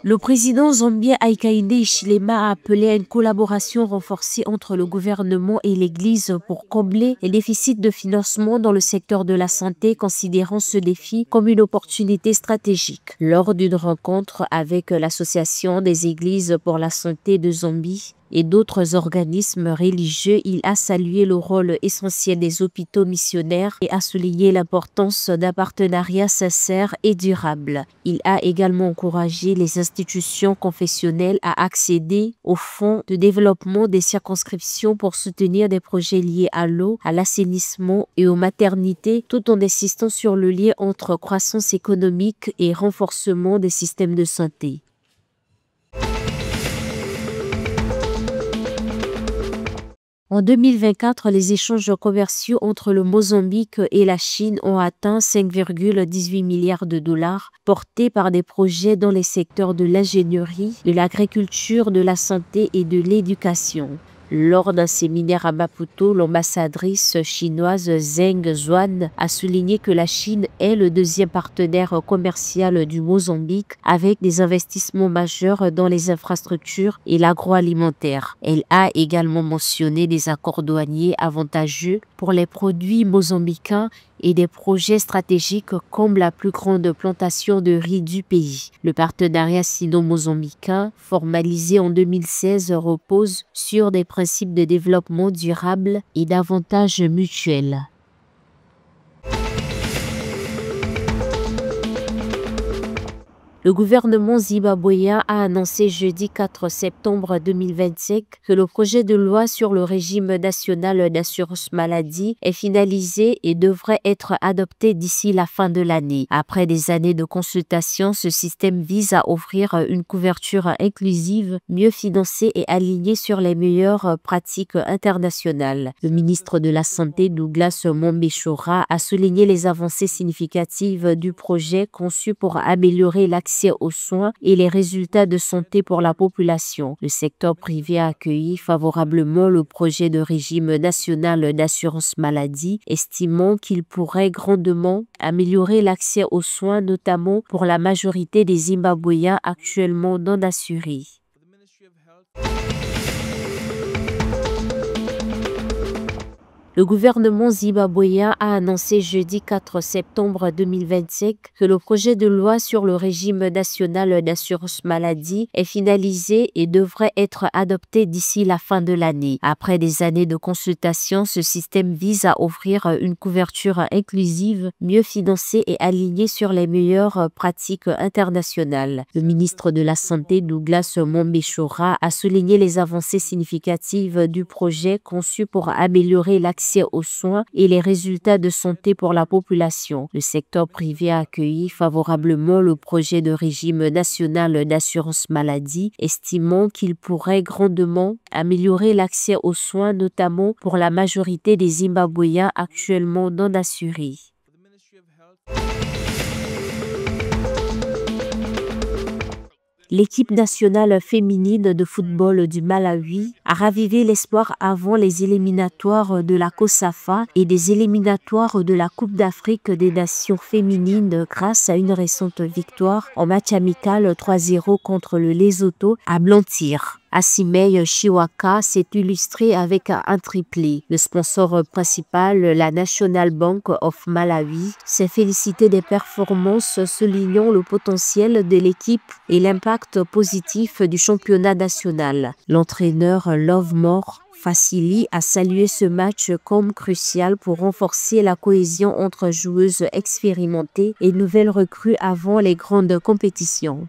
Le président zambien Hakainde Hichilema a appelé à une collaboration renforcée entre le gouvernement et l'Église pour combler les déficits de financement dans le secteur de la santé, considérant ce défi comme une opportunité stratégique. Lors d'une rencontre avec l'Association des Églises pour la santé de Zambie et d'autres organismes religieux, il a salué le rôle essentiel des hôpitaux missionnaires et a souligné l'importance d'un partenariat sincère et durable. Il a également encouragé les institutions confessionnelles à accéder aux fonds de développement des circonscriptions pour soutenir des projets liés à l'eau, à l'assainissement et aux maternités, tout en insistant sur le lien entre croissance économique et renforcement des systèmes de santé. En 2024, les échanges commerciaux entre le Mozambique et la Chine ont atteint 5,18 milliards de dollars, portés par des projets dans les secteurs de l'ingénierie, de l'agriculture, de la santé et de l'éducation. Lors d'un séminaire à Maputo, l'ambassadrice chinoise Zheng Xuan a souligné que la Chine est le deuxième partenaire commercial du Mozambique avec des investissements majeurs dans les infrastructures et l'agroalimentaire. Elle a également mentionné des accords douaniers avantageux pour les produits mozambicains et des projets stratégiques comme la plus grande plantation de riz du pays. Le partenariat sino-mozambicain, formalisé en 2016, repose sur des principes de développement durable et d'avantages mutuels. Le gouvernement zimbabwéen a annoncé jeudi 4 septembre 2025 que le projet de loi sur le régime national d'assurance maladie est finalisé et devrait être adopté d'ici la fin de l'année. Après des années de consultation, ce système vise à offrir une couverture inclusive, mieux financée et alignée sur les meilleures pratiques internationales. Le ministre de la Santé, Douglas Mombeshora, a souligné les avancées significatives du projet conçu pour améliorer l'accès aux soins et les résultats de santé pour la population. Le secteur privé a accueilli favorablement le projet de régime national d'assurance maladie, estimant qu'il pourrait grandement améliorer l'accès aux soins, notamment pour la majorité des Zimbabwéens actuellement non assurés. Le gouvernement zimbabwéen a annoncé jeudi 4 septembre 2025 que le projet de loi sur le régime national d'assurance maladie est finalisé et devrait être adopté d'ici la fin de l'année. Après des années de consultation, ce système vise à offrir une couverture inclusive, mieux financée et alignée sur les meilleures pratiques internationales. Le ministre de la Santé, Douglas Mombeshora, a souligné les avancées significatives du projet conçu pour améliorer l'accès aux soins et les résultats de santé pour la population. Le secteur privé a accueilli favorablement le projet de régime national d'assurance maladie, estimant qu'il pourrait grandement améliorer l'accès aux soins, notamment pour la majorité des Zimbabwéens actuellement non assurés. L'équipe nationale féminine de football du Malawi a ravivé l'espoir avant les éliminatoires de la COSAFA et des éliminatoires de la Coupe d'Afrique des Nations féminines grâce à une récente victoire en match amical 3-0 contre le Lesotho à Blantyre. Asimei Chiwaka s'est illustré avec un triplé. Le sponsor principal, la National Bank of Malawi, s'est félicité des performances, soulignant le potentiel de l'équipe et l'impact positif du championnat national. L'entraîneur Lovemore Fasili a salué ce match comme crucial pour renforcer la cohésion entre joueuses expérimentées et nouvelles recrues avant les grandes compétitions.